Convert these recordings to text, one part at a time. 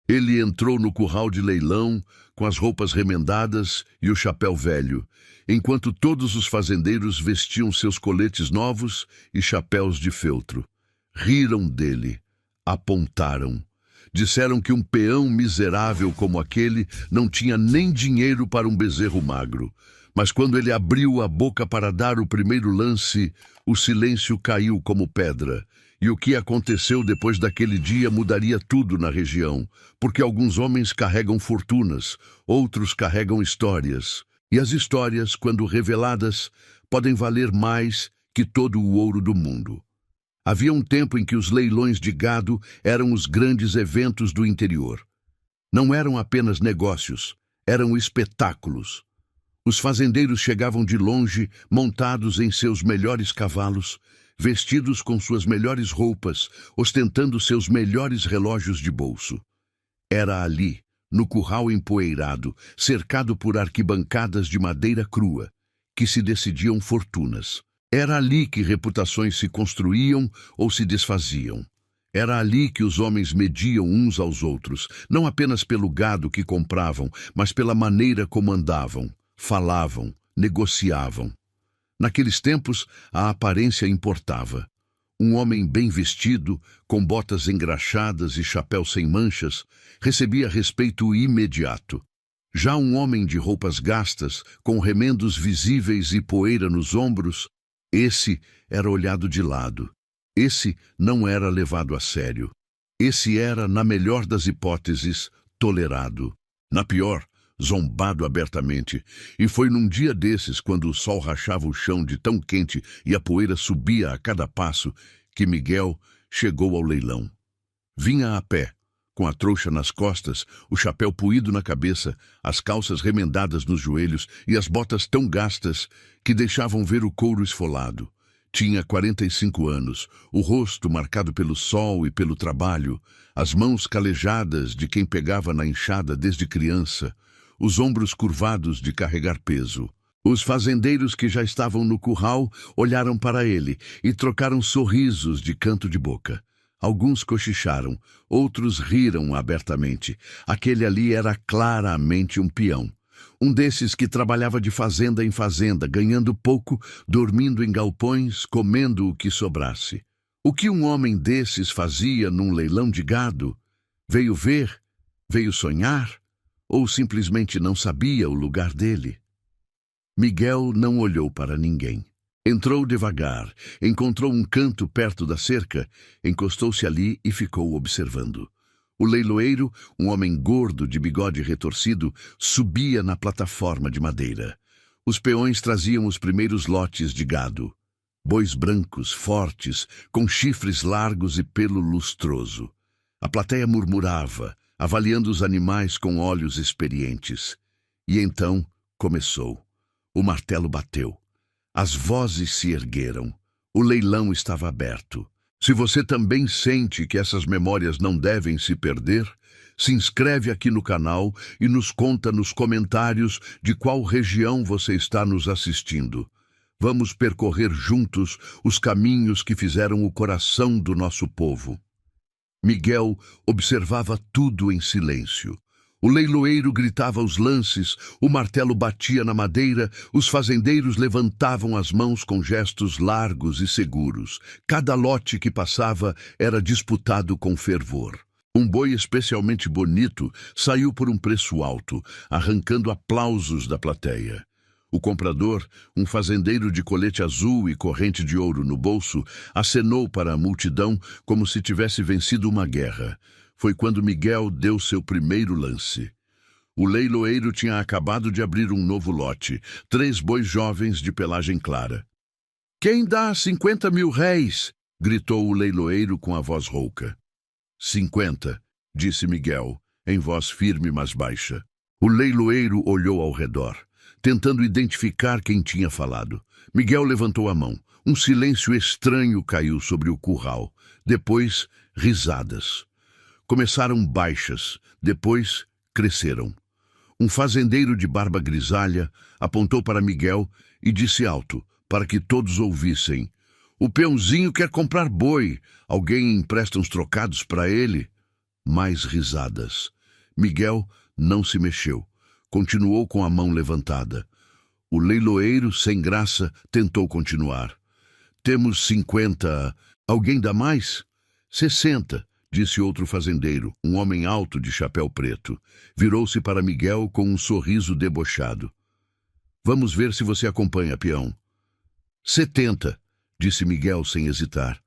Ele entrou no curral de leilão com as roupas remendadas e o chapéu velho, enquanto todos os fazendeiros vestiam seus coletes novos e chapéus de feltro. Riram dele, apontaram. Disseram que um peão miserável como aquele não tinha nem dinheiro para um bezerro magro. Mas quando ele abriu a boca para dar o primeiro lance, o silêncio caiu como pedra. E o que aconteceu depois daquele dia mudaria tudo na região, porque alguns homens carregam fortunas, outros carregam histórias. E as histórias, quando reveladas, podem valer mais que todo o ouro do mundo. Havia um tempo em que os leilões de gado eram os grandes eventos do interior. Não eram apenas negócios, eram espetáculos. Os fazendeiros chegavam de longe, montados em seus melhores cavalos, vestidos com suas melhores roupas, ostentando seus melhores relógios de bolso. Era ali, no curral empoeirado, cercado por arquibancadas de madeira crua, que se decidiam fortunas. Era ali que reputações se construíam ou se desfaziam. Era ali que os homens mediam uns aos outros, não apenas pelo gado que compravam, mas pela maneira como andavam, falavam, negociavam. Naqueles tempos, a aparência importava. Um homem bem vestido, com botas engraxadas e chapéu sem manchas, recebia respeito imediato. Já um homem de roupas gastas, com remendos visíveis e poeira nos ombros, esse era olhado de lado. Esse não era levado a sério. Esse era, na melhor das hipóteses, tolerado. Na pior, zombado abertamente. E foi num dia desses, quando o sol rachava o chão de tão quente e a poeira subia a cada passo, que Miguel chegou ao leilão. Vinha a pé, com a trouxa nas costas, o chapéu poído na cabeça, as calças remendadas nos joelhos e as botas tão gastas que deixavam ver o couro esfolado. Tinha 45 anos, o rosto marcado pelo sol e pelo trabalho, as mãos calejadas de quem pegava na enxada desde criança, os ombros curvados de carregar peso. Os fazendeiros que já estavam no curral olharam para ele e trocaram sorrisos de canto de boca. Alguns cochicharam, outros riram abertamente. Aquele ali era claramente um peão. Um desses que trabalhava de fazenda em fazenda, ganhando pouco, dormindo em galpões, comendo o que sobrasse. O que um homem desses fazia num leilão de gado? Veio ver? Veio sonhar? Ou simplesmente não sabia o lugar dele? Miguel não olhou para ninguém. Entrou devagar, encontrou um canto perto da cerca, encostou-se ali e ficou observando. O leiloeiro, um homem gordo de bigode retorcido, subia na plataforma de madeira. Os peões traziam os primeiros lotes de gado. Bois brancos, fortes, com chifres largos e pelo lustroso. A plateia murmurava, avaliando os animais com olhos experientes. E então começou. O martelo bateu. As vozes se ergueram. O leilão estava aberto. Se você também sente que essas memórias não devem se perder, se inscreve aqui no canal e nos conta nos comentários de qual região você está nos assistindo. Vamos percorrer juntos os caminhos que fizeram o coração do nosso povo. Miguel observava tudo em silêncio. O leiloeiro gritava os lances, o martelo batia na madeira, os fazendeiros levantavam as mãos com gestos largos e seguros. Cada lote que passava era disputado com fervor. Um boi especialmente bonito saiu por um preço alto, arrancando aplausos da plateia. O comprador, um fazendeiro de colete azul e corrente de ouro no bolso, acenou para a multidão como se tivesse vencido uma guerra. Foi quando Miguel deu seu primeiro lance. O leiloeiro tinha acabado de abrir um novo lote, 3 bois jovens de pelagem clara. "Quem dá 50 mil réis?" gritou o leiloeiro com a voz rouca. 50, disse Miguel, em voz firme mas baixa. O leiloeiro olhou ao redor, tentando identificar quem tinha falado. Miguel levantou a mão. Um silêncio estranho caiu sobre o curral. Depois, risadas. Começaram baixas, depois cresceram. Um fazendeiro de barba grisalha apontou para Miguel e disse alto, para que todos ouvissem: "O peãozinho quer comprar boi. Alguém empresta uns trocados para ele?" Mais risadas. Miguel não se mexeu. Continuou com a mão levantada. O leiloeiro, sem graça, tentou continuar. Temos 50. Alguém dá mais? 60, disse outro fazendeiro, um homem alto de chapéu preto. Virou-se para Miguel com um sorriso debochado. Vamos ver se você acompanha, peão. 70, disse Miguel sem hesitar.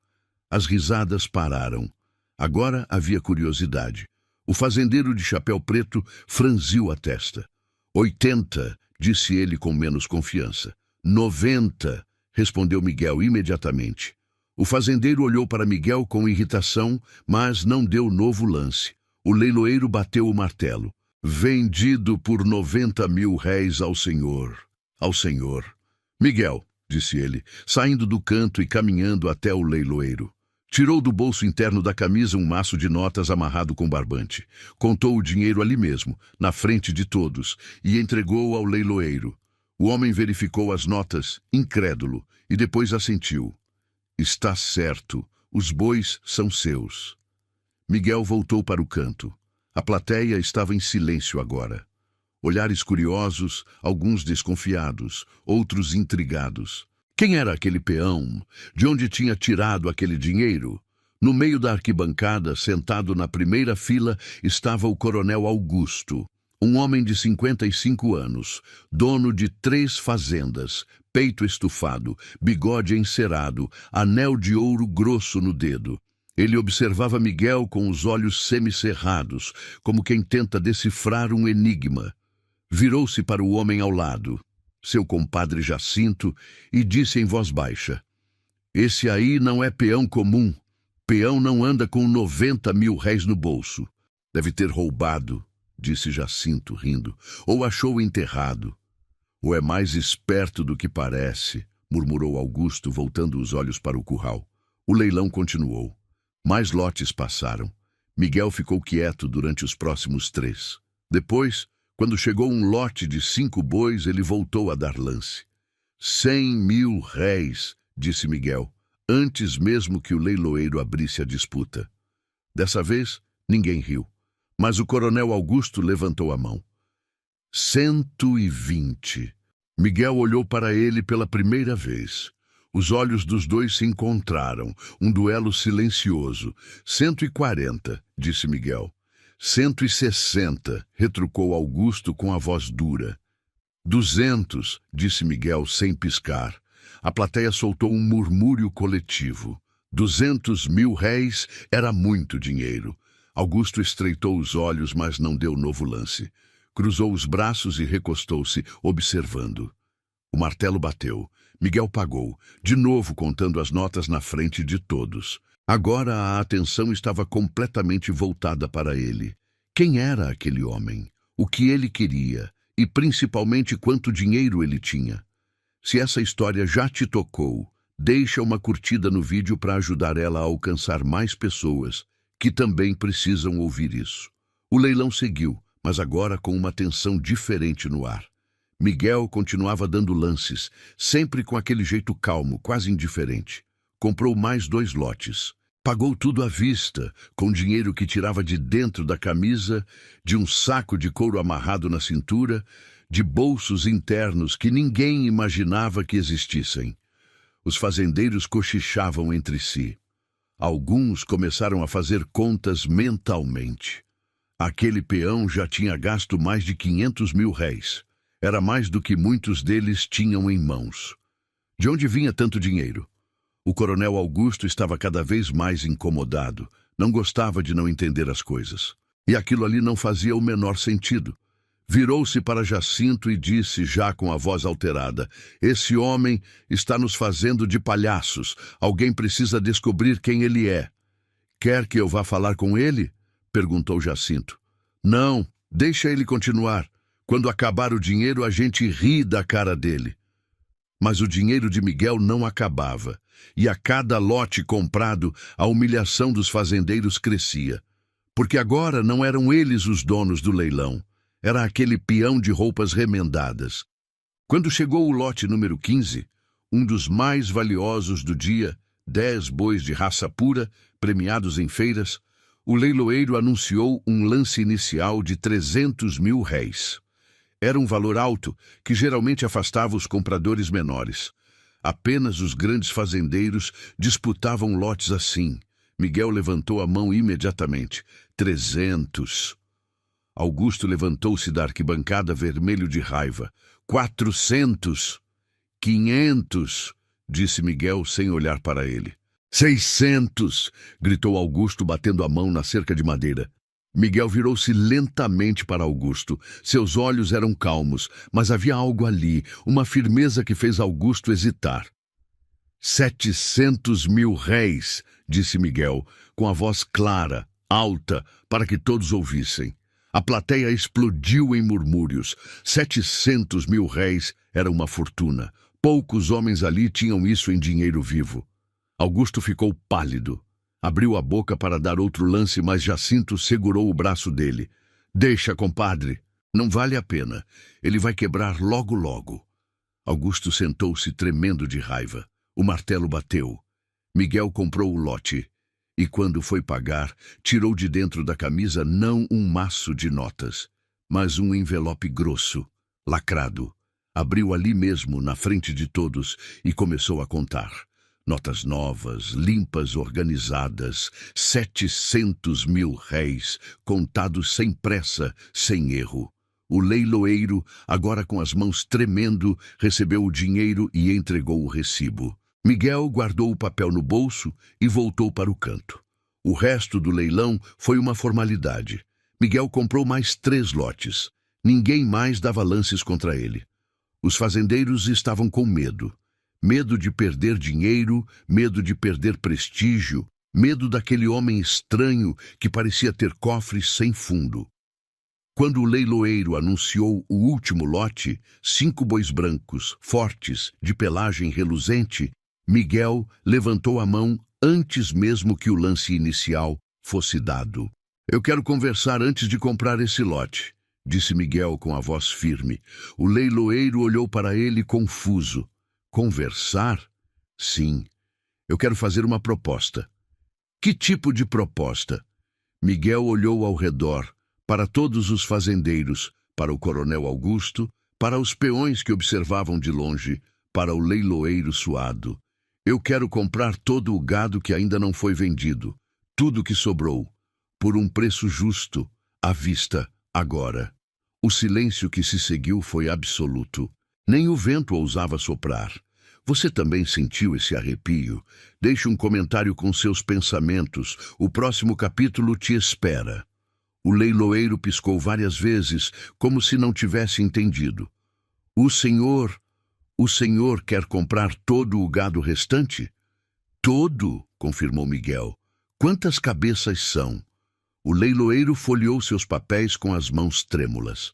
As risadas pararam. Agora havia curiosidade. O fazendeiro de chapéu preto franziu a testa. 80, disse ele com menos confiança. 90, respondeu Miguel imediatamente. O fazendeiro olhou para Miguel com irritação, mas não deu novo lance. O leiloeiro bateu o martelo. Vendido por 90 mil réis ao senhor. Ao senhor. Miguel, disse ele, saindo do canto e caminhando até o leiloeiro. Tirou do bolso interno da camisa um maço de notas amarrado com barbante. Contou o dinheiro ali mesmo, na frente de todos, e entregou ao leiloeiro. O homem verificou as notas, incrédulo, e depois assentiu. Está certo, os bois são seus. Miguel voltou para o canto. A plateia estava em silêncio agora. Olhares curiosos, alguns desconfiados, outros intrigados. Quem era aquele peão? De onde tinha tirado aquele dinheiro? No meio da arquibancada, sentado na primeira fila, estava o coronel Augusto, um homem de 55 anos, dono de 3 fazendas, peito estufado, bigode encerado, anel de ouro grosso no dedo. Ele observava Miguel com os olhos semicerrados, como quem tenta decifrar um enigma. Virou-se para o homem ao lado, seu compadre Jacinto, e disse em voz baixa: Esse aí não é peão comum. Peão não anda com 90 mil réis no bolso. Deve ter roubado, disse Jacinto, rindo, ou achou enterrado. Ou é mais esperto do que parece, murmurou Augusto, voltando os olhos para o curral. O leilão continuou. Mais lotes passaram. Miguel ficou quieto durante os próximos 3. Depois, quando chegou um lote de 5 bois, ele voltou a dar lance. 100 mil réis, disse Miguel, antes mesmo que o leiloeiro abrisse a disputa. Dessa vez, ninguém riu, mas o coronel Augusto levantou a mão. 120. Miguel olhou para ele pela primeira vez. Os olhos dos dois se encontraram, um duelo silencioso. 140, disse Miguel. 160, retrucou Augusto com a voz dura. 200, disse Miguel sem piscar. A plateia soltou um murmúrio coletivo. 200 mil réis era muito dinheiro. Augusto estreitou os olhos, mas não deu novo lance. Cruzou os braços e recostou-se, observando. O martelo bateu. Miguel pagou, de novo contando as notas na frente de todos. Agora a atenção estava completamente voltada para ele. Quem era aquele homem? O que ele queria? E principalmente quanto dinheiro ele tinha? Se essa história já te tocou, deixa uma curtida no vídeo para ajudar ela a alcançar mais pessoas que também precisam ouvir isso. O leilão seguiu, mas agora com uma tensão diferente no ar. Miguel continuava dando lances, sempre com aquele jeito calmo, quase indiferente. Comprou mais 2 lotes. Pagou tudo à vista, com dinheiro que tirava de dentro da camisa, de um saco de couro amarrado na cintura, de bolsos internos que ninguém imaginava que existissem. Os fazendeiros cochichavam entre si. Alguns começaram a fazer contas mentalmente. Aquele peão já tinha gasto mais de 500 mil réis. Era mais do que muitos deles tinham em mãos. De onde vinha tanto dinheiro? O coronel Augusto estava cada vez mais incomodado. Não gostava de não entender as coisas. E aquilo ali não fazia o menor sentido. Virou-se para Jacinto e disse, já com a voz alterada: Esse homem está nos fazendo de palhaços. Alguém precisa descobrir quem ele é. Quer que eu vá falar com ele? Perguntou Jacinto. Não, deixa ele continuar. Quando acabar o dinheiro, a gente ri da cara dele. Mas o dinheiro de Miguel não acabava, e a cada lote comprado, a humilhação dos fazendeiros crescia. Porque agora não eram eles os donos do leilão, era aquele peão de roupas remendadas. Quando chegou o lote número 15, um dos mais valiosos do dia, 10 bois de raça pura, premiados em feiras, O leiloeiro anunciou um lance inicial de 300.000 réis. Era um valor alto que geralmente afastava os compradores menores. Apenas os grandes fazendeiros disputavam lotes assim. Miguel levantou a mão imediatamente. 300. Augusto levantou-se da arquibancada vermelho de raiva. 400. 500, disse Miguel sem olhar para ele. 600, gritou Augusto batendo a mão na cerca de madeira. Miguel virou-se lentamente para Augusto. Seus olhos eram calmos, mas havia algo ali, uma firmeza que fez Augusto hesitar. 700.000 réis, disse Miguel, com a voz clara, alta, para que todos ouvissem. A plateia explodiu em murmúrios. 700.000 réis era uma fortuna. Poucos homens ali tinham isso em dinheiro vivo. Augusto ficou pálido. Abriu a boca para dar outro lance, mas Jacinto segurou o braço dele. Deixa, compadre. Não vale a pena. Ele vai quebrar logo, logo. Augusto sentou-se tremendo de raiva. O martelo bateu. Miguel comprou o lote. E quando foi pagar, tirou de dentro da camisa não um maço de notas, mas um envelope grosso, lacrado. Abriu ali mesmo, na frente de todos, e começou a contar. Notas novas, limpas, organizadas, 700.000 réis, contados sem pressa, sem erro. O leiloeiro, agora com as mãos tremendo, recebeu o dinheiro e entregou o recibo. Miguel guardou o papel no bolso e voltou para o canto. O resto do leilão foi uma formalidade. Miguel comprou mais 3 lotes. Ninguém mais dava lances contra ele. Os fazendeiros estavam com medo. Medo de perder dinheiro, medo de perder prestígio, medo daquele homem estranho que parecia ter cofres sem fundo. Quando o leiloeiro anunciou o último lote, 5 bois brancos, fortes, de pelagem reluzente, Miguel levantou a mão antes mesmo que o lance inicial fosse dado. Eu quero conversar antes de comprar esse lote, disse Miguel com a voz firme. O leiloeiro olhou para ele confuso. Conversar? Sim. Eu quero fazer uma proposta. Que tipo de proposta? Miguel olhou ao redor, para todos os fazendeiros, para o coronel Augusto, para os peões que observavam de longe, para o leiloeiro suado. Eu quero comprar todo o gado que ainda não foi vendido, tudo que sobrou, por um preço justo, à vista, agora. O silêncio que se seguiu foi absoluto. Nem o vento ousava soprar. Você também sentiu esse arrepio? Deixe um comentário com seus pensamentos. O próximo capítulo te espera. O leiloeiro piscou várias vezes, como se não tivesse entendido. O senhor quer comprar todo o gado restante? Todo, confirmou Miguel. Quantas cabeças são? O leiloeiro folheou seus papéis com as mãos trêmulas.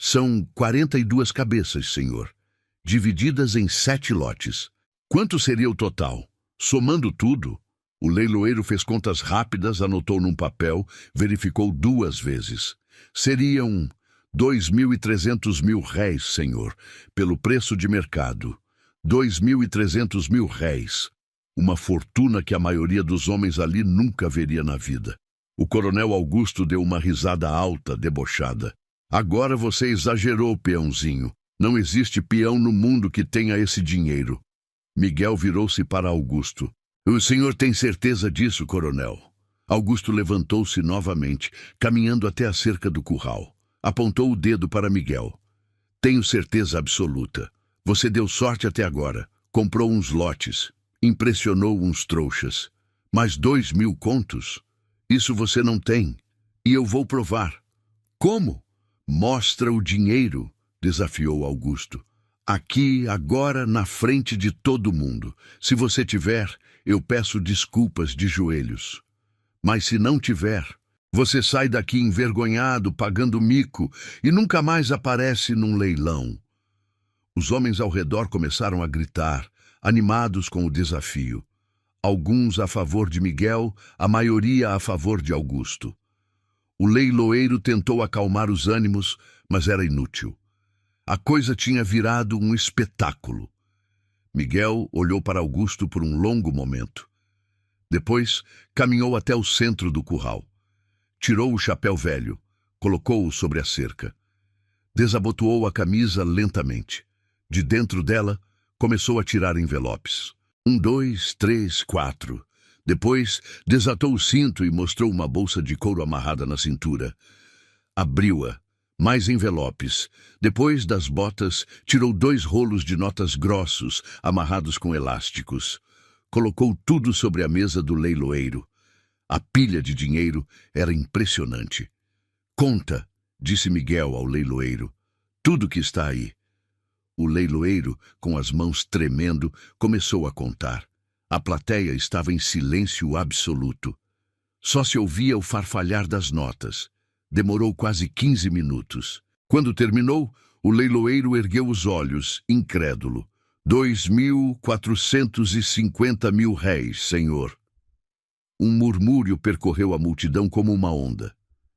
São 42 cabeças, senhor, divididas em 7 lotes. Quanto seria o total? Somando tudo? O leiloeiro fez contas rápidas, anotou num papel, verificou 2 vezes. Seriam 2.300.000 réis, senhor, pelo preço de mercado. 2.300.000 réis. Uma fortuna que a maioria dos homens ali nunca veria na vida. O coronel Augusto deu uma risada alta, debochada. Agora você exagerou, peãozinho. Não existe peão no mundo que tenha esse dinheiro. Miguel virou-se para Augusto. O senhor tem certeza disso, coronel? Augusto levantou-se novamente, caminhando até a cerca do curral. Apontou o dedo para Miguel. Tenho certeza absoluta. Você deu sorte até agora. Comprou uns lotes. Impressionou uns trouxas. Mas 2.000 contos? Isso você não tem. E eu vou provar. Como? Mostra o dinheiro, desafiou Augusto. Aqui, agora, na frente de todo mundo. Se você tiver, eu peço desculpas de joelhos. Mas se não tiver, você sai daqui envergonhado, pagando mico, e nunca mais aparece num leilão. Os homens ao redor começaram a gritar, animados com o desafio. Alguns a favor de Miguel, a maioria a favor de Augusto. O leiloeiro tentou acalmar os ânimos, mas era inútil. A coisa tinha virado um espetáculo. Miguel olhou para Augusto por um longo momento. Depois, caminhou até o centro do curral. Tirou o chapéu velho, colocou-o sobre a cerca. Desabotoou a camisa lentamente. De dentro dela, começou a tirar envelopes. 1, 2, 3, 4. Depois, desatou o cinto e mostrou uma bolsa de couro amarrada na cintura. Abriu-a. Mais envelopes. Depois das botas, tirou 2 rolos de notas grossos, amarrados com elásticos. Colocou tudo sobre a mesa do leiloeiro. A pilha de dinheiro era impressionante. Conta, disse Miguel ao leiloeiro. Tudo que está aí. O leiloeiro, com as mãos tremendo, começou a contar. A plateia estava em silêncio absoluto. Só se ouvia o farfalhar das notas. Demorou quase 15 minutos. Quando terminou, o leiloeiro ergueu os olhos, incrédulo. 2.450 mil réis, senhor. Um murmúrio percorreu a multidão como uma onda.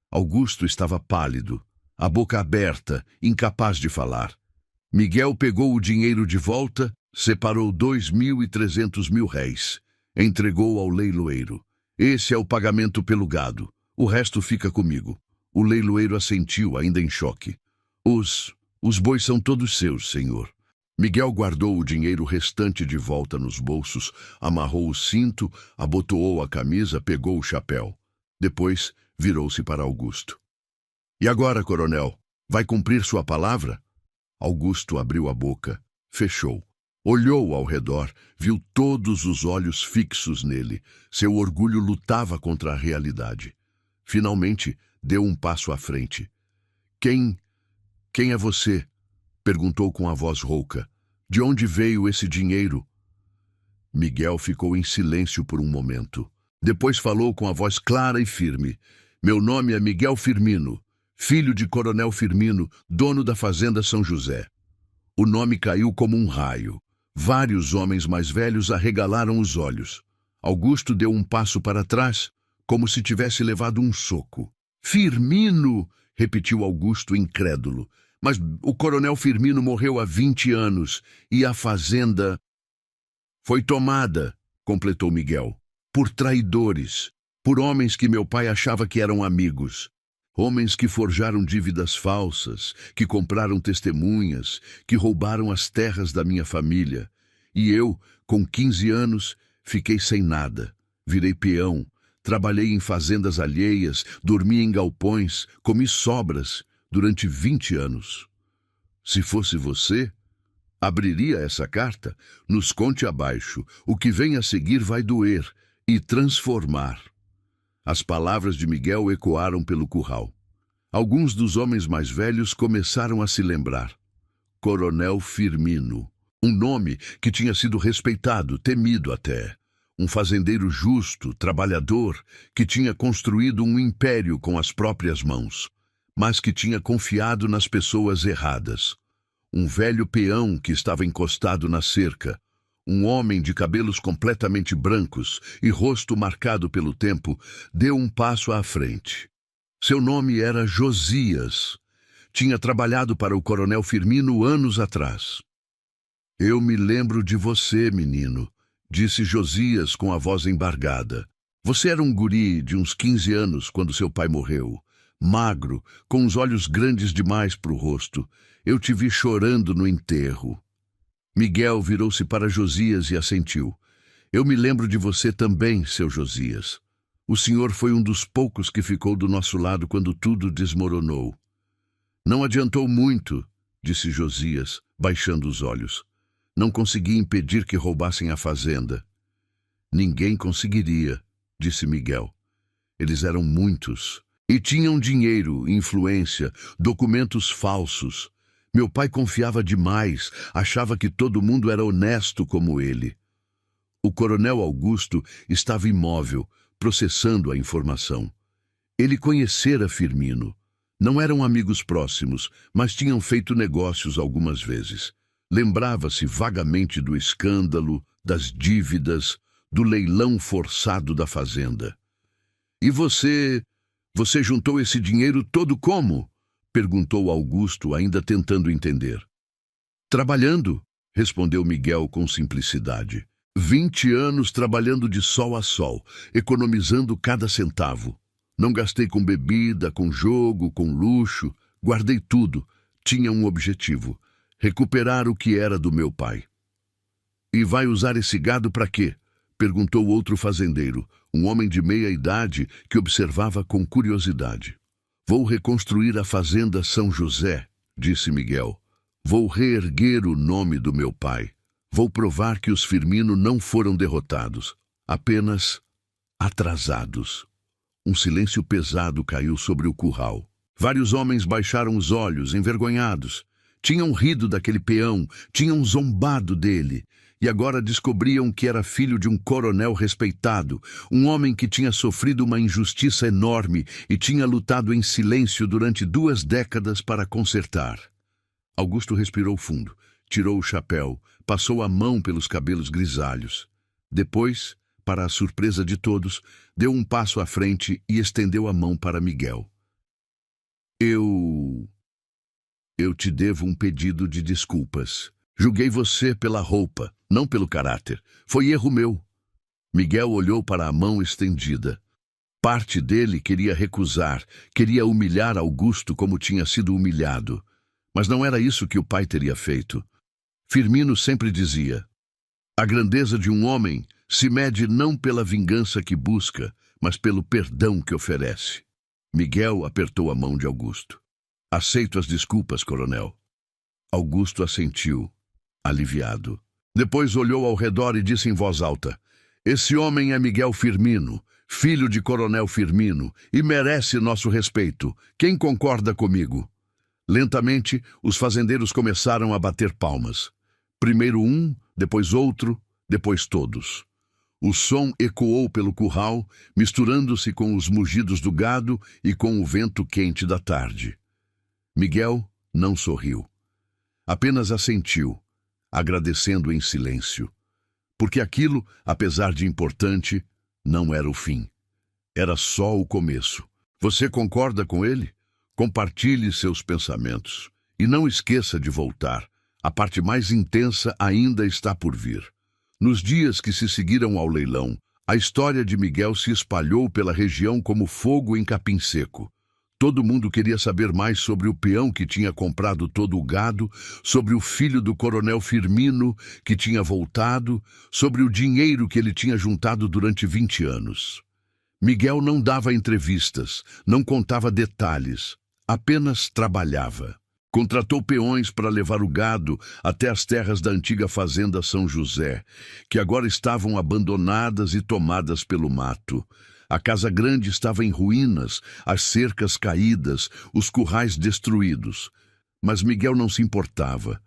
Augusto estava pálido, a boca aberta, incapaz de falar. Miguel pegou o dinheiro de volta, separou 2.300 mil réis. Entregou ao leiloeiro. Esse é o pagamento pelo gado. O resto fica comigo. O leiloeiro assentiu, ainda em choque. Os bois são todos seus, senhor. Miguel guardou o dinheiro restante de volta nos bolsos, amarrou o cinto, abotoou a camisa, pegou o chapéu. Depois, virou-se para Augusto. E agora, coronel, vai cumprir sua palavra? Augusto abriu a boca, fechou. Olhou ao redor, viu todos os olhos fixos nele. Seu orgulho lutava contra a realidade. Finalmente, deu um passo à frente. Quem é você? Perguntou com a voz rouca. De onde veio esse dinheiro? Miguel ficou em silêncio por um momento. Depois falou com a voz clara e firme. Meu nome é Miguel Firmino, filho de Coronel Firmino, dono da fazenda São José. O nome caiu como um raio. Vários homens mais velhos arregalaram os olhos. Augusto deu um passo para trás, como se tivesse levado um soco. Firmino! Repetiu Augusto, incrédulo. Mas o coronel Firmino morreu há 20 anos e a fazenda foi tomada, completou Miguel, por traidores, por homens que meu pai achava que eram amigos. Homens que forjaram dívidas falsas, que compraram testemunhas, que roubaram as terras da minha família. E eu, com 15 anos, fiquei sem nada. Virei peão, trabalhei em fazendas alheias, dormi em galpões, comi sobras durante 20 anos. Se fosse você, abriria essa carta? Nos conte abaixo. O que vem a seguir vai doer e transformar. As palavras de Miguel ecoaram pelo curral. Alguns dos homens mais velhos começaram a se lembrar. Coronel Firmino, um nome que tinha sido respeitado, temido até. Um fazendeiro justo, trabalhador, que tinha construído um império com as próprias mãos, mas que tinha confiado nas pessoas erradas. Um velho peão que estava encostado na cerca. Um homem de cabelos completamente brancos e rosto marcado pelo tempo deu um passo à frente. Seu nome era Josias. Tinha trabalhado para o coronel Firmino anos atrás. Eu me lembro de você, menino, disse Josias com a voz embargada. Você era um guri de uns 15 anos quando seu pai morreu. Magro, com os olhos grandes demais para o rosto. Eu te vi chorando no enterro. Miguel virou-se para Josias e assentiu. Eu me lembro de você também, seu Josias. O senhor foi um dos poucos que ficou do nosso lado quando tudo desmoronou. Não adiantou muito, disse Josias, baixando os olhos. Não consegui impedir que roubassem a fazenda. Ninguém conseguiria, disse Miguel. Eles eram muitos. E tinham dinheiro, influência, documentos falsos. Meu pai confiava demais, achava que todo mundo era honesto como ele. O coronel Augusto estava imóvel, processando a informação. Ele conhecera Firmino. Não eram amigos próximos, mas tinham feito negócios algumas vezes. Lembrava-se vagamente do escândalo, das dívidas, do leilão forçado da fazenda. E você juntou esse dinheiro todo como? Perguntou Augusto, ainda tentando entender. Trabalhando, respondeu Miguel com simplicidade. 20 anos trabalhando de sol a sol, economizando cada centavo. Não gastei com bebida, com jogo, com luxo. Guardei tudo. Tinha um objetivo: recuperar o que era do meu pai. E vai usar esse gado para quê? Perguntou outro fazendeiro, um homem de meia idade que observava com curiosidade. Vou reconstruir a fazenda São José, disse Miguel. Vou reerguer o nome do meu pai. Vou provar que os Firmino não foram derrotados, apenas atrasados. Um silêncio pesado caiu sobre o curral. Vários homens baixaram os olhos, envergonhados. Tinham rido daquele peão, tinham zombado dele, e agora descobriam que era filho de um coronel respeitado, um homem que tinha sofrido uma injustiça enorme e tinha lutado em silêncio durante 2 décadas para consertar. Augusto respirou fundo, tirou o chapéu, passou a mão pelos cabelos grisalhos. Depois, para a surpresa de todos, deu um passo à frente e estendeu a mão para Miguel. Eu te devo um pedido de desculpas. Julguei você pela roupa, não pelo caráter. Foi erro meu. Miguel olhou para a mão estendida. Parte dele queria recusar, queria humilhar Augusto como tinha sido humilhado. Mas não era isso que o pai teria feito. Firmino sempre dizia: a grandeza de um homem se mede não pela vingança que busca, mas pelo perdão que oferece. Miguel apertou a mão de Augusto. Aceito as desculpas, coronel. Augusto assentiu, aliviado. Depois olhou ao redor e disse em voz alta: esse homem é Miguel Firmino, filho de coronel Firmino, e merece nosso respeito. Quem concorda comigo? Lentamente, os fazendeiros começaram a bater palmas. Primeiro um, depois outro, depois todos. O som ecoou pelo curral, misturando-se com os mugidos do gado e com o vento quente da tarde. Miguel não sorriu. Apenas assentiu, agradecendo em silêncio. Porque aquilo, apesar de importante, não era o fim. Era só o começo. Você concorda com ele? Compartilhe seus pensamentos. E não esqueça de voltar. A parte mais intensa ainda está por vir. Nos dias que se seguiram ao leilão, a história de Miguel se espalhou pela região como fogo em capim seco. Todo mundo queria saber mais sobre o peão que tinha comprado todo o gado, sobre o filho do coronel Firmino que tinha voltado, sobre o dinheiro que ele tinha juntado durante 20 anos. Miguel não dava entrevistas, não contava detalhes, apenas trabalhava. Contratou peões para levar o gado até as terras da antiga fazenda São José, que agora estavam abandonadas e tomadas pelo mato. A casa grande estava em ruínas, as cercas caídas, os currais destruídos. Mas Miguel não se importava.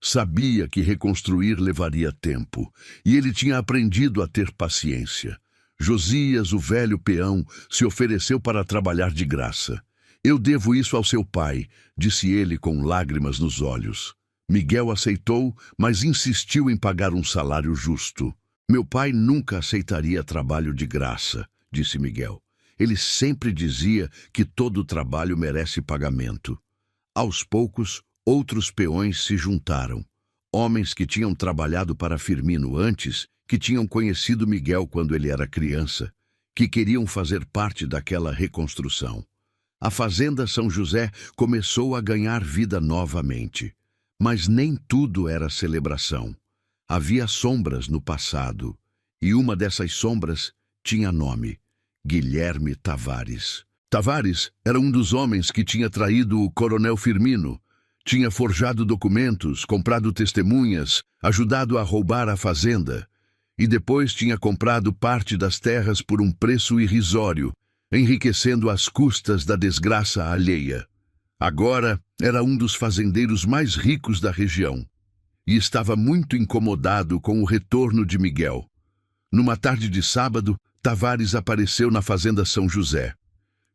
Sabia que reconstruir levaria tempo, e ele tinha aprendido a ter paciência. Josias, o velho peão, se ofereceu para trabalhar de graça. Eu devo isso ao seu pai, disse ele com lágrimas nos olhos. Miguel aceitou, mas insistiu em pagar um salário justo. Meu pai nunca aceitaria trabalho de graça, disse Miguel. Ele sempre dizia que todo trabalho merece pagamento. Aos poucos, outros peões se juntaram. Homens que tinham trabalhado para Firmino antes, que tinham conhecido Miguel quando ele era criança, que queriam fazer parte daquela reconstrução. A fazenda São José começou a ganhar vida novamente. Mas nem tudo era celebração. Havia sombras no passado, e uma dessas sombras tinha nome: Guilherme Tavares. Tavares era um dos homens que tinha traído o coronel Firmino. Tinha forjado documentos, comprado testemunhas, ajudado a roubar a fazenda. E depois tinha comprado parte das terras por um preço irrisório, enriquecendo às custas da desgraça alheia. Agora era um dos fazendeiros mais ricos da região e estava muito incomodado com o retorno de Miguel. Numa tarde de sábado, Tavares apareceu na fazenda São José.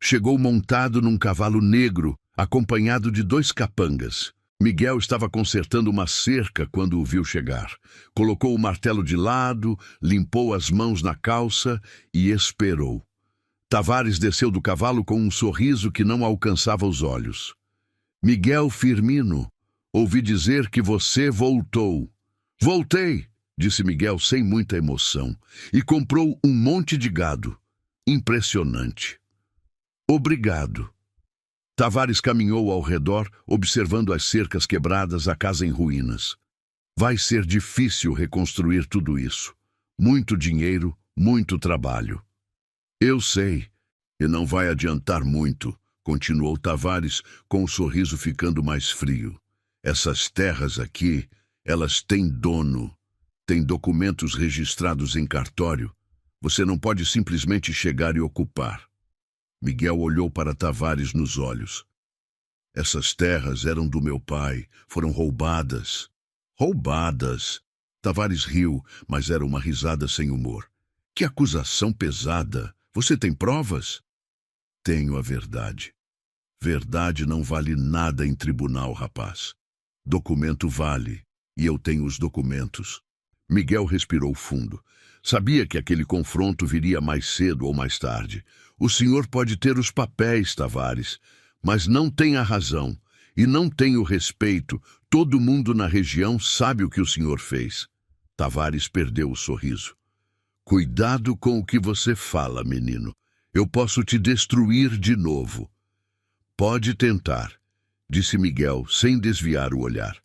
Chegou montado num cavalo negro, acompanhado de 2 capangas. Miguel estava consertando uma cerca quando o viu chegar. Colocou o martelo de lado, limpou as mãos na calça e esperou. Tavares desceu do cavalo com um sorriso que não alcançava os olhos. Miguel Firmino, ouvi dizer que você voltou. Voltei, disse Miguel sem muita emoção, e comprou um monte de gado. Impressionante. Obrigado. Tavares caminhou ao redor, observando as cercas quebradas, a casa em ruínas. Vai ser difícil reconstruir tudo isso. Muito dinheiro, muito trabalho. Eu sei, e não vai adiantar muito, continuou Tavares, com o sorriso ficando mais frio. Essas terras aqui, elas têm dono. Têm documentos registrados em cartório. Você não pode simplesmente chegar e ocupar. Miguel olhou para Tavares nos olhos. Essas terras eram do meu pai, foram roubadas. Roubadas! Tavares riu, mas era uma risada sem humor. Que acusação pesada! Você tem provas? Tenho a verdade. Verdade não vale nada em tribunal, rapaz. Documento vale, e eu tenho os documentos. Miguel respirou fundo. Sabia que aquele confronto viria mais cedo ou mais tarde. O senhor pode ter os papéis, Tavares, mas não tem a razão e não tem o respeito. Todo mundo na região sabe o que o senhor fez. Tavares perdeu o sorriso. Cuidado com o que você fala, menino. Eu posso te destruir de novo. Pode tentar, disse Miguel, sem desviar o olhar.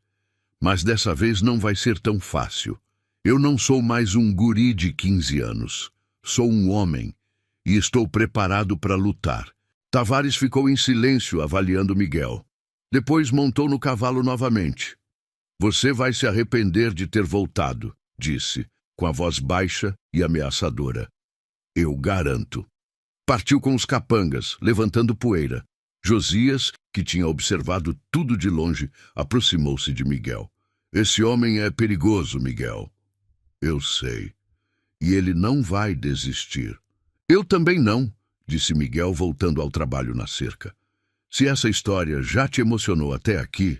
Mas dessa vez não vai ser tão fácil. Eu não sou mais um guri de 15 anos. Sou um homem e estou preparado para lutar. Tavares ficou em silêncio, avaliando Miguel. Depois montou no cavalo novamente. Você vai se arrepender de ter voltado, disse, com a voz baixa e ameaçadora. Eu garanto. Partiu com os capangas, levantando poeira. Josias, que tinha observado tudo de longe, aproximou-se de Miguel. Esse homem é perigoso, Miguel. Eu sei. E ele não vai desistir. Eu também não, disse Miguel, voltando ao trabalho na cerca. Se essa história já te emocionou até aqui,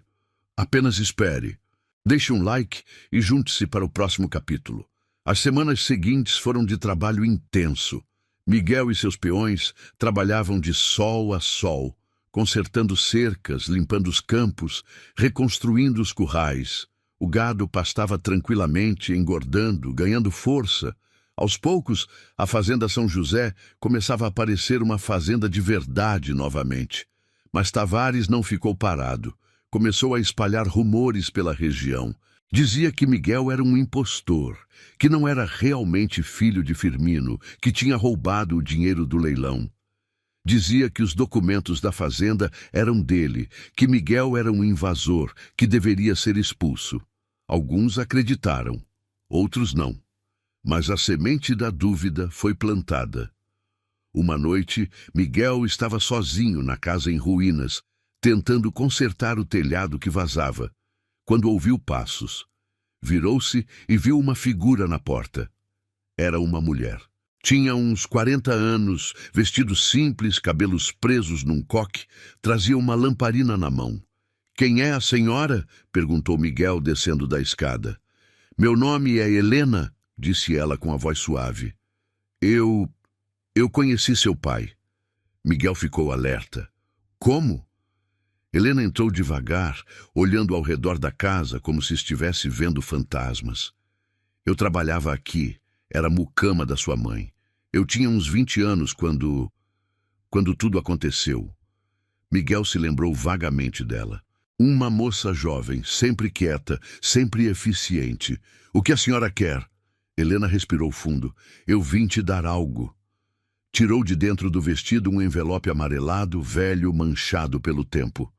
apenas espere. Deixe um like e junte-se para o próximo capítulo. As semanas seguintes foram de trabalho intenso. Miguel e seus peões trabalhavam de sol a sol, consertando cercas, limpando os campos, reconstruindo os currais. O gado pastava tranquilamente, engordando, ganhando força. Aos poucos, a Fazenda São José começava a parecer uma fazenda de verdade novamente. Mas Tavares não ficou parado. Começou a espalhar rumores pela região. Dizia que Miguel era um impostor, que não era realmente filho de Firmino, que tinha roubado o dinheiro do leilão. Dizia que os documentos da fazenda eram dele, que Miguel era um invasor, que deveria ser expulso. Alguns acreditaram, outros não. Mas a semente da dúvida foi plantada. Uma noite, Miguel estava sozinho na casa em ruínas, tentando consertar o telhado que vazava, quando ouviu passos. Virou-se e viu uma figura na porta. Era uma mulher. Tinha uns 40 anos, vestido simples, cabelos presos num coque, trazia uma lamparina na mão. Quem é a senhora? Perguntou Miguel, descendo da escada. Meu nome é Helena, disse ela com a voz suave. Eu conheci seu pai. Miguel ficou alerta. Como? Helena entrou devagar, olhando ao redor da casa como se estivesse vendo fantasmas. Eu trabalhava aqui, era mucama da sua mãe. Eu tinha uns 20 anos quando tudo aconteceu. Miguel se lembrou vagamente dela. Uma moça jovem, sempre quieta, sempre eficiente. O que a senhora quer? Helena respirou fundo. Eu vim te dar algo. Tirou de dentro do vestido um envelope amarelado, velho, manchado pelo tempo.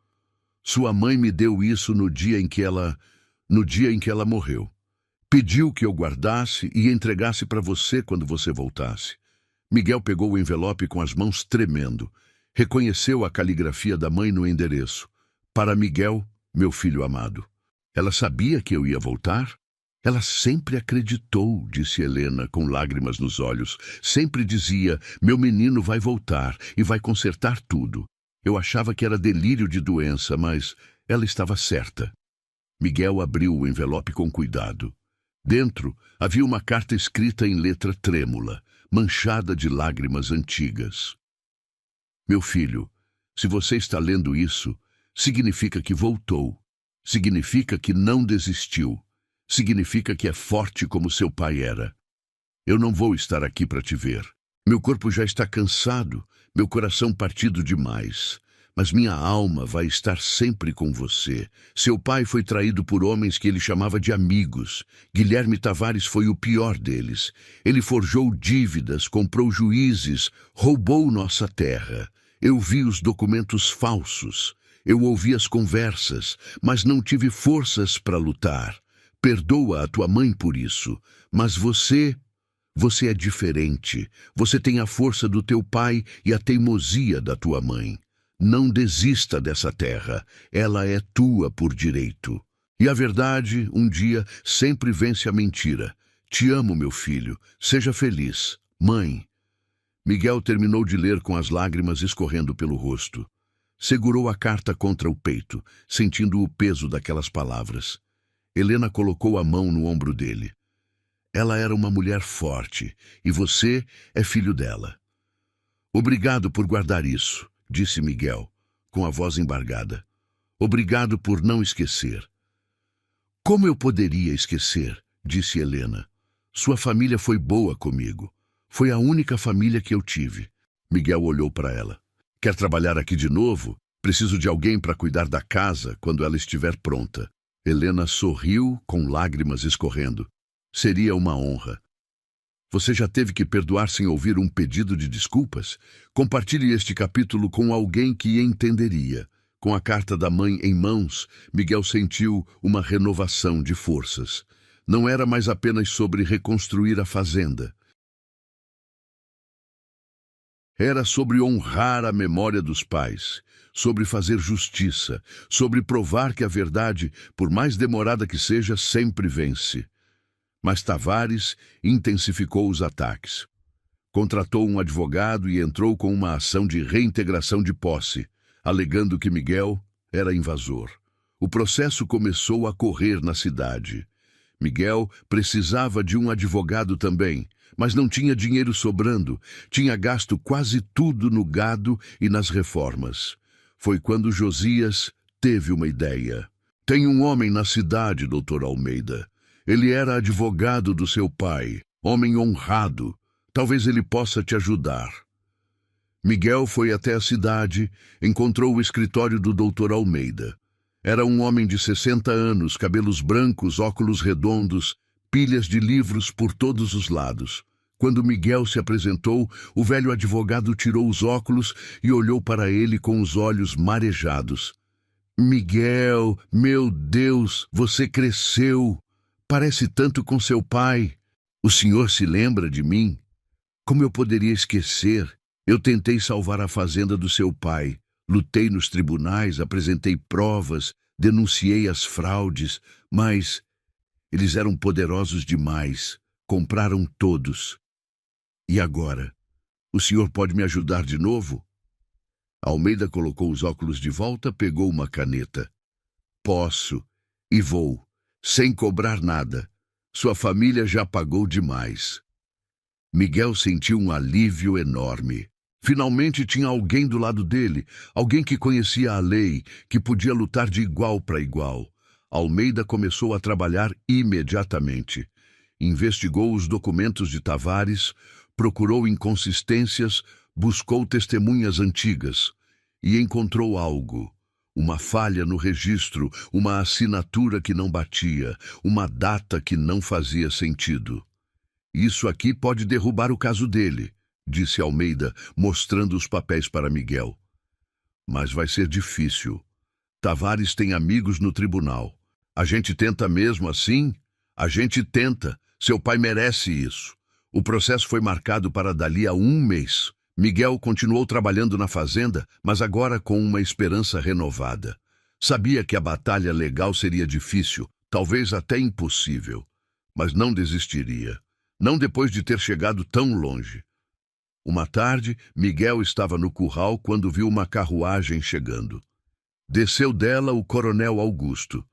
Sua mãe me deu isso no dia em que ela morreu. Pediu que eu guardasse e entregasse para você quando você voltasse. Miguel pegou o envelope com as mãos tremendo. Reconheceu a caligrafia da mãe no endereço. Para Miguel, meu filho amado. Ela sabia que eu ia voltar? Ela sempre acreditou, disse Helena, com lágrimas nos olhos. Sempre dizia, meu menino vai voltar e vai consertar tudo. Eu achava que era delírio de doença, mas ela estava certa. Miguel abriu o envelope com cuidado. Dentro havia uma carta escrita em letra trêmula, manchada de lágrimas antigas. Meu filho, se você está lendo isso, significa que voltou. Significa que não desistiu. Significa que é forte como seu pai era. Eu não vou estar aqui para te ver. Meu corpo já está cansado, meu coração partido demais. Mas minha alma vai estar sempre com você. Seu pai foi traído por homens que ele chamava de amigos. Guilherme Tavares foi o pior deles. Ele forjou dívidas, comprou juízes, roubou nossa terra. Eu vi os documentos falsos. Eu ouvi as conversas, mas não tive forças para lutar. Perdoa a tua mãe por isso. Mas você é diferente. Você tem a força do teu pai e a teimosia da tua mãe. Não desista dessa terra. Ela é tua por direito. E a verdade, um dia, sempre vence a mentira. Te amo, meu filho. Seja feliz. Mãe. Miguel terminou de ler com as lágrimas escorrendo pelo rosto. Segurou a carta contra o peito, sentindo o peso daquelas palavras. Helena colocou a mão no ombro dele. Ela era uma mulher forte, e você é filho dela. Obrigado por guardar isso, disse Miguel, com a voz embargada. Obrigado por não esquecer. Como eu poderia esquecer? Disse Helena. Sua família foi boa comigo. Foi a única família que eu tive. Miguel olhou para ela. Quer trabalhar aqui de novo? Preciso de alguém para cuidar da casa quando ela estiver pronta. Helena sorriu com lágrimas escorrendo. Seria uma honra. Você já teve que perdoar sem ouvir um pedido de desculpas? Compartilhe este capítulo com alguém que entenderia. Com a carta da mãe em mãos, Miguel sentiu uma renovação de forças. Não era mais apenas sobre reconstruir a fazenda. Era sobre honrar a memória dos pais, sobre fazer justiça, sobre provar que a verdade, por mais demorada que seja, sempre vence. Mas Tavares intensificou os ataques. Contratou um advogado e entrou com uma ação de reintegração de posse, alegando que Miguel era invasor. O processo começou a correr na cidade. Miguel precisava de um advogado também, mas não tinha dinheiro sobrando. Tinha gasto quase tudo no gado e nas reformas. Foi quando Josias teve uma ideia. Tem um homem na cidade, Dr. Almeida. Ele era advogado do seu pai, homem honrado. Talvez ele possa te ajudar. Miguel foi até a cidade, encontrou o escritório do Dr. Almeida. Era um homem de 60 anos, cabelos brancos, óculos redondos, pilhas de livros por todos os lados. Quando Miguel se apresentou, o velho advogado tirou os óculos e olhou para ele com os olhos marejados. Miguel, meu Deus, você cresceu. Parece tanto com seu pai. O senhor se lembra de mim? Como eu poderia esquecer? Eu tentei salvar a fazenda do seu pai. Lutei nos tribunais, apresentei provas, denunciei as fraudes, mas eles eram poderosos demais. Compraram todos. E agora? O senhor pode me ajudar de novo? Almeida colocou os óculos de volta, pegou uma caneta. Posso, e vou. Sem cobrar nada. Sua família já pagou demais. Miguel sentiu um alívio enorme. Finalmente tinha alguém do lado dele, alguém que conhecia a lei, que podia lutar de igual para igual. Almeida começou a trabalhar imediatamente. Investigou os documentos de Tavares, procurou inconsistências, buscou testemunhas antigas e encontrou algo. Uma falha no registro, uma assinatura que não batia, uma data que não fazia sentido. Isso aqui pode derrubar o caso dele, disse Almeida, mostrando os papéis para Miguel. Mas vai ser difícil. Tavares tem amigos no tribunal. A gente tenta mesmo assim? A gente tenta. Seu pai merece isso. O processo foi marcado para dali a 1 mês. Miguel continuou trabalhando na fazenda, mas agora com uma esperança renovada. Sabia que a batalha legal seria difícil, talvez até impossível, mas não desistiria. Não depois de ter chegado tão longe. Uma tarde, Miguel estava no curral quando viu uma carruagem chegando. Desceu dela o coronel Augusto.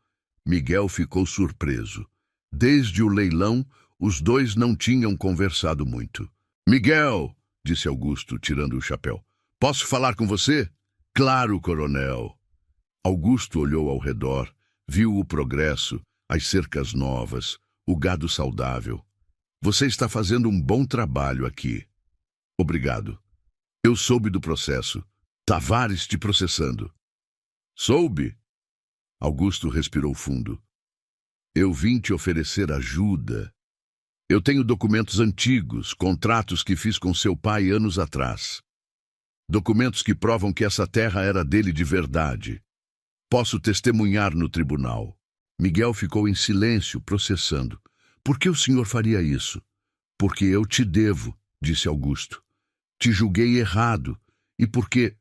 Miguel ficou surpreso. Desde o leilão, os dois não tinham conversado muito. Miguel, disse Augusto, tirando o chapéu. Posso falar com você? Claro, coronel. Augusto olhou ao redor, viu o progresso, as cercas novas, o gado saudável. Você está fazendo um bom trabalho aqui. Obrigado. Eu soube do processo. Tavares te processando. Soube? Augusto respirou fundo. Eu vim te oferecer ajuda. Eu tenho documentos antigos, contratos que fiz com seu pai anos atrás. Documentos que provam que essa terra era dele de verdade. Posso testemunhar no tribunal. Miguel ficou em silêncio, processando. Por que o senhor faria isso? Porque eu te devo, disse Augusto. Te julguei errado. E porque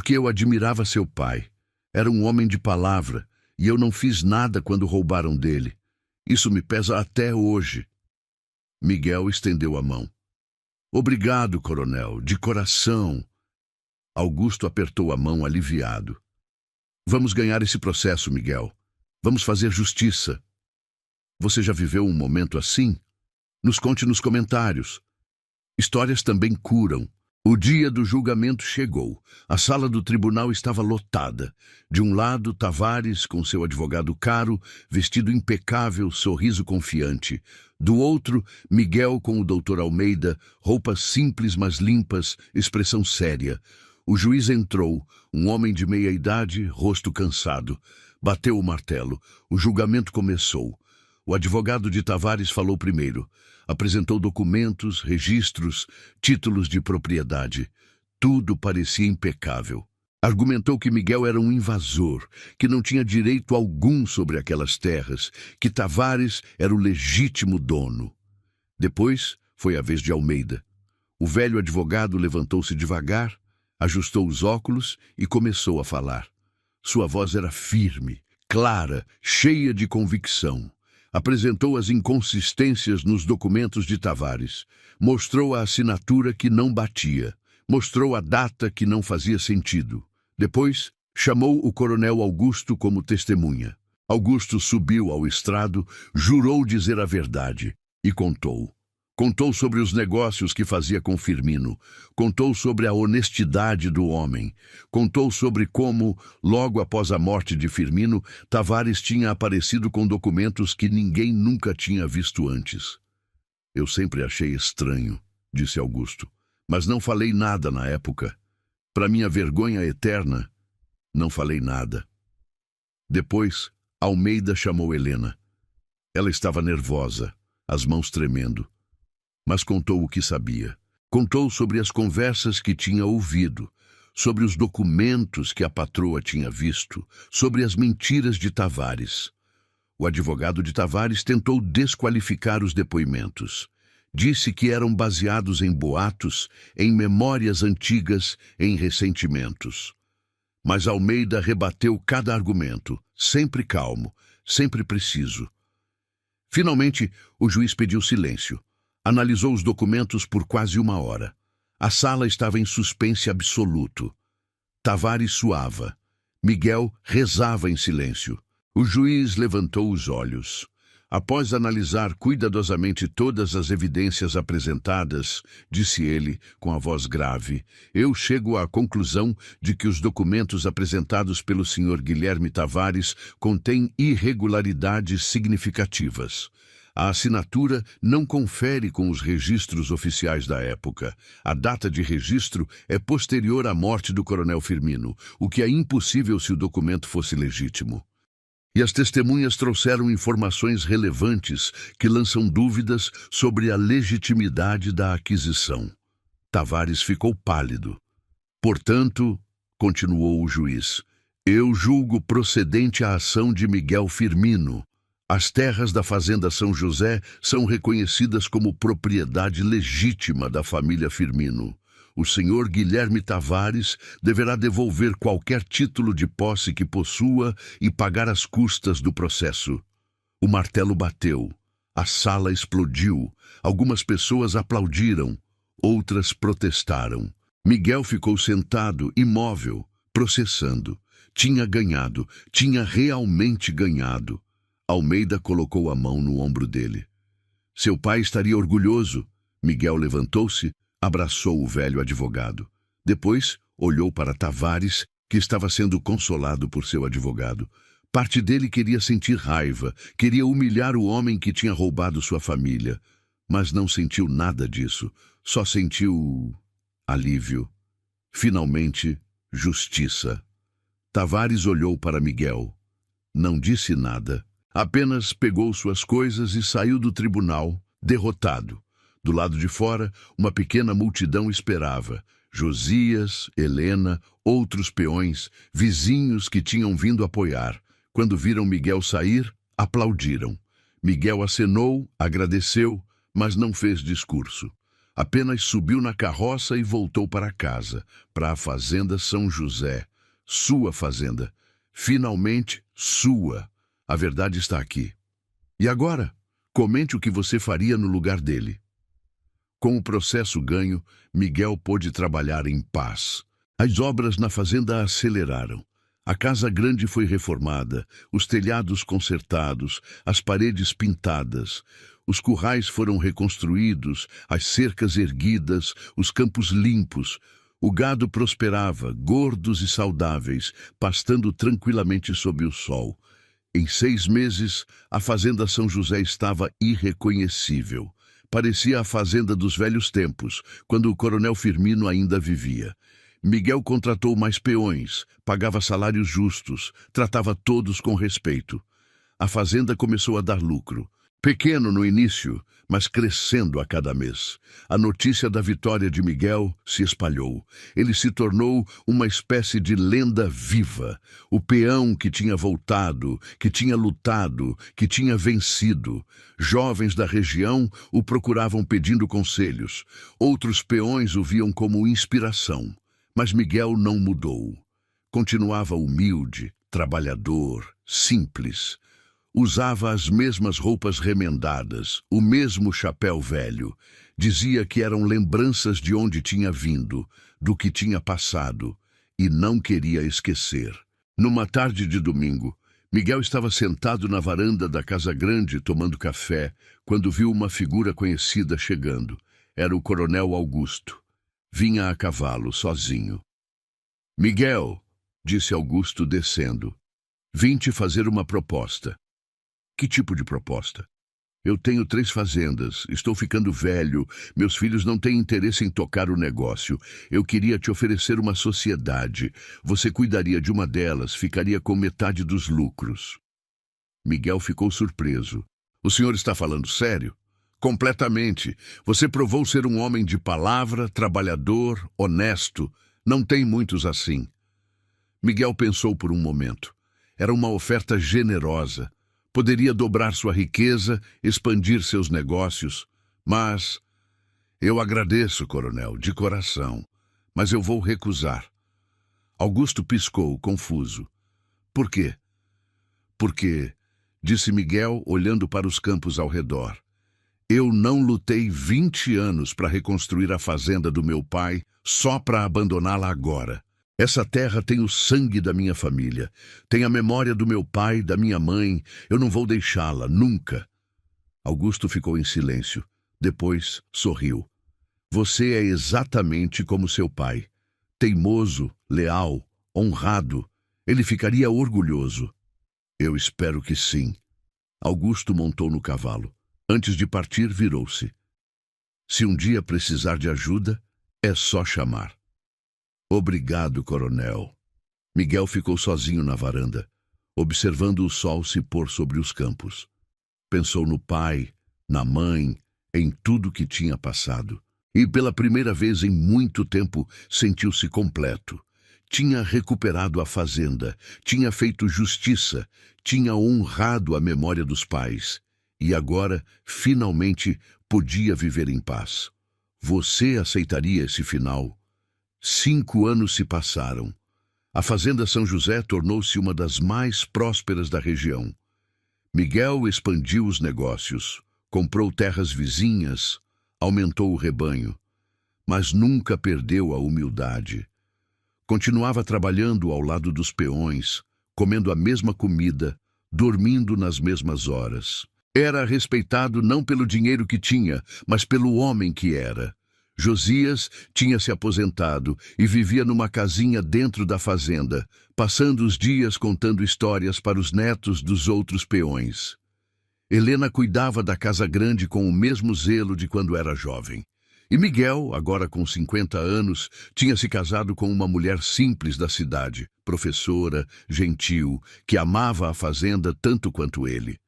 eu admirava seu pai. Era um homem de palavra, e eu não fiz nada quando roubaram dele. Isso me pesa até hoje. Miguel estendeu a mão. Obrigado, coronel, de coração. Augusto apertou a mão aliviado. Vamos ganhar esse processo, Miguel. Vamos fazer justiça. Você já viveu um momento assim? Nos conte nos comentários. Histórias também curam. O dia do julgamento chegou. A sala do tribunal estava lotada. De um lado, Tavares, com seu advogado caro, vestido impecável, sorriso confiante. Do outro, Miguel com o doutor Almeida, roupas simples mas limpas, expressão séria. O juiz entrou, um homem de meia idade, rosto cansado. Bateu o martelo. O julgamento começou. O advogado de Tavares falou primeiro. Apresentou documentos, registros, títulos de propriedade. Tudo parecia impecável. Argumentou que Miguel era um invasor, que não tinha direito algum sobre aquelas terras, que Tavares era o legítimo dono. Depois foi a vez de Almeida. O velho advogado levantou-se devagar, ajustou os óculos e começou a falar. Sua voz era firme, clara, cheia de convicção. Apresentou as inconsistências nos documentos de Tavares. Mostrou a assinatura que não batia. Mostrou a data que não fazia sentido. Depois, chamou o coronel Augusto como testemunha. Augusto subiu ao estrado, jurou dizer a verdade e contou. Contou sobre os negócios que fazia com Firmino. Contou sobre a honestidade do homem. Contou sobre como, logo após a morte de Firmino, Tavares tinha aparecido com documentos que ninguém nunca tinha visto antes. Eu sempre achei estranho, disse Augusto, mas não falei nada na época. Para minha vergonha eterna, não falei nada. Depois, Almeida chamou Helena. Ela estava nervosa, as mãos tremendo. Mas contou o que sabia. Contou sobre as conversas que tinha ouvido, sobre os documentos que a patroa tinha visto, sobre as mentiras de Tavares. O advogado de Tavares tentou desqualificar os depoimentos. Disse que eram baseados em boatos, em memórias antigas, em ressentimentos. Mas Almeida rebateu cada argumento, sempre calmo, sempre preciso. Finalmente, o juiz pediu silêncio. Analisou os documentos por quase 1 hora. A sala estava em suspense absoluto. Tavares suava. Miguel rezava em silêncio. O juiz levantou os olhos. Após analisar cuidadosamente todas as evidências apresentadas, disse ele, com a voz grave, eu chego à conclusão de que os documentos apresentados pelo Sr. Guilherme Tavares contêm irregularidades significativas. A assinatura não confere com os registros oficiais da época. A data de registro é posterior à morte do coronel Firmino, o que é impossível se o documento fosse legítimo. E as testemunhas trouxeram informações relevantes que lançam dúvidas sobre a legitimidade da aquisição. Tavares ficou pálido. Portanto, continuou o juiz, eu julgo procedente a ação de Miguel Firmino. As terras da Fazenda São José são reconhecidas como propriedade legítima da família Firmino. O senhor Guilherme Tavares deverá devolver qualquer título de posse que possua e pagar as custas do processo. O martelo bateu. A sala explodiu. Algumas pessoas aplaudiram. Outras protestaram. Miguel ficou sentado, imóvel, processando. Tinha ganhado. Tinha realmente ganhado. Almeida colocou a mão no ombro dele. Seu pai estaria orgulhoso. Miguel levantou-se, abraçou o velho advogado. Depois, olhou para Tavares, que estava sendo consolado por seu advogado. Parte dele queria sentir raiva, queria humilhar o homem que tinha roubado sua família, mas não sentiu nada disso, só sentiu alívio. Finalmente, justiça. Tavares olhou para Miguel. Não disse nada, apenas pegou suas coisas e saiu do tribunal, derrotado. Do lado de fora, uma pequena multidão esperava. Josias, Helena, outros peões, vizinhos que tinham vindo apoiar. Quando viram Miguel sair, aplaudiram. Miguel acenou, agradeceu, mas não fez discurso. Apenas subiu na carroça e voltou para casa, para a fazenda São José. Sua fazenda. Finalmente, sua. A verdade está aqui. E agora? Comente o que você faria no lugar dele. Com o processo ganho, Miguel pôde trabalhar em paz. As obras na fazenda aceleraram. A casa grande foi reformada, os telhados consertados, as paredes pintadas. Os currais foram reconstruídos, as cercas erguidas, os campos limpos. O gado prosperava, gordos e saudáveis, pastando tranquilamente sob o sol. Em 6 meses, a fazenda São José estava irreconhecível. Parecia a fazenda dos velhos tempos, quando o coronel Firmino ainda vivia. Miguel contratou mais peões, pagava salários justos, tratava todos com respeito. A fazenda começou a dar lucro. Pequeno no início, mas crescendo a cada mês. A notícia da vitória de Miguel se espalhou. Ele se tornou uma espécie de lenda viva. O peão que tinha voltado, que tinha lutado, que tinha vencido. Jovens da região o procuravam pedindo conselhos. Outros peões o viam como inspiração. Mas Miguel não mudou. Continuava humilde, trabalhador, simples. Usava as mesmas roupas remendadas, o mesmo chapéu velho. Dizia que eram lembranças de onde tinha vindo, do que tinha passado, e não queria esquecer. Numa tarde de domingo, Miguel estava sentado na varanda da casa grande tomando café, quando viu uma figura conhecida chegando. Era o coronel Augusto. Vinha a cavalo, sozinho. Miguel, disse Augusto descendo, vim te fazer uma proposta. Que tipo de proposta? Eu tenho 3 fazendas, estou ficando velho, meus filhos não têm interesse em tocar o negócio. Eu queria te oferecer uma sociedade. Você cuidaria de uma delas, ficaria com metade dos lucros. Miguel ficou surpreso. O senhor está falando sério? Completamente. Você provou ser um homem de palavra, trabalhador, honesto. Não tem muitos assim. Miguel pensou por um momento. Era uma oferta generosa. Poderia dobrar sua riqueza, expandir seus negócios. Mas... Eu agradeço, coronel, de coração. Mas eu vou recusar. Augusto piscou, confuso. Por quê? Porque, disse Miguel, olhando para os campos ao redor. Eu não lutei 20 anos para reconstruir a fazenda do meu pai só para abandoná-la agora. Essa terra tem o sangue da minha família, tem a memória do meu pai, da minha mãe. Eu não vou deixá-la, nunca. Augusto ficou em silêncio. Depois sorriu. Você é exatamente como seu pai. Teimoso, leal, honrado. Ele ficaria orgulhoso. Eu espero que sim. Augusto montou no cavalo. Antes de partir, virou-se. Se um dia precisar de ajuda, é só chamar. Obrigado, coronel. Miguel ficou sozinho na varanda, observando o sol se pôr sobre os campos. Pensou no pai, na mãe, em tudo que tinha passado. E pela primeira vez em muito tempo sentiu-se completo. Tinha recuperado a fazenda, tinha feito justiça, tinha honrado a memória dos pais. E agora, finalmente, podia viver em paz. Você aceitaria esse final? 5 anos se passaram. A fazenda São José tornou-se uma das mais prósperas da região. Miguel expandiu os negócios, comprou terras vizinhas, aumentou o rebanho, mas nunca perdeu a humildade. Continuava trabalhando ao lado dos peões, comendo a mesma comida, dormindo nas mesmas horas. Era respeitado não pelo dinheiro que tinha, mas pelo homem que era. Josias tinha se aposentado e vivia numa casinha dentro da fazenda, passando os dias contando histórias para os netos dos outros peões. Helena cuidava da casa grande com o mesmo zelo de quando era jovem. E Miguel, agora com 50 anos, tinha se casado com uma mulher simples da cidade, professora, gentil, que amava a fazenda tanto quanto ele.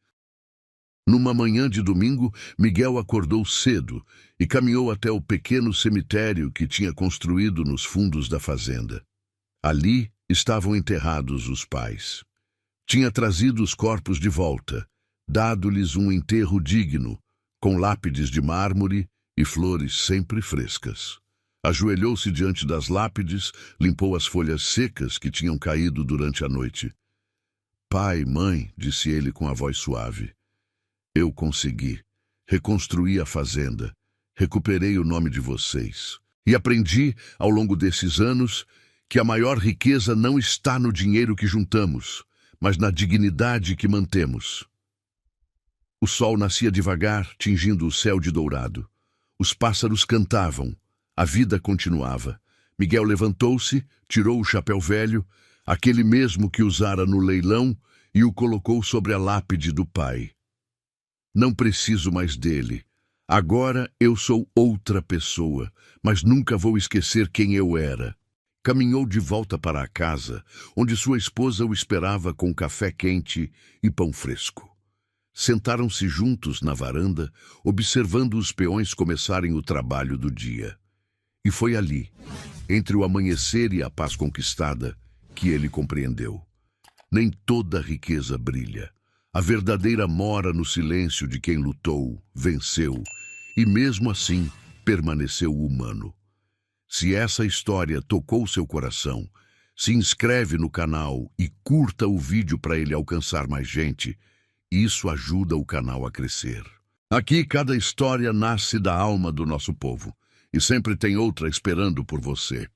Numa manhã de domingo, Miguel acordou cedo e caminhou até o pequeno cemitério que tinha construído nos fundos da fazenda. Ali estavam enterrados os pais. Tinha trazido os corpos de volta, dado-lhes um enterro digno, com lápides de mármore e flores sempre frescas. Ajoelhou-se diante das lápides, limpou as folhas secas que tinham caído durante a noite. "Pai, mãe", disse ele com a voz suave, "eu consegui. Reconstruí a fazenda. Recuperei o nome de vocês. E aprendi, ao longo desses anos, que a maior riqueza não está no dinheiro que juntamos, mas na dignidade que mantemos." O sol nascia devagar, tingindo o céu de dourado. Os pássaros cantavam. A vida continuava. Miguel levantou-se, tirou o chapéu velho, aquele mesmo que usara no leilão, e o colocou sobre a lápide do pai. "Não preciso mais dele. Agora eu sou outra pessoa, mas nunca vou esquecer quem eu era." Caminhou de volta para a casa, onde sua esposa o esperava com café quente e pão fresco. Sentaram-se juntos na varanda, observando os peões começarem o trabalho do dia. E foi ali, entre o amanhecer e a paz conquistada, que ele compreendeu. Nem toda riqueza brilha. A verdadeira mora no silêncio de quem lutou, venceu e, mesmo assim, permaneceu humano. Se essa história tocou seu coração, se inscreve no canal e curta o vídeo para ele alcançar mais gente. Isso ajuda o canal a crescer. Aqui cada história nasce da alma do nosso povo e sempre tem outra esperando por você.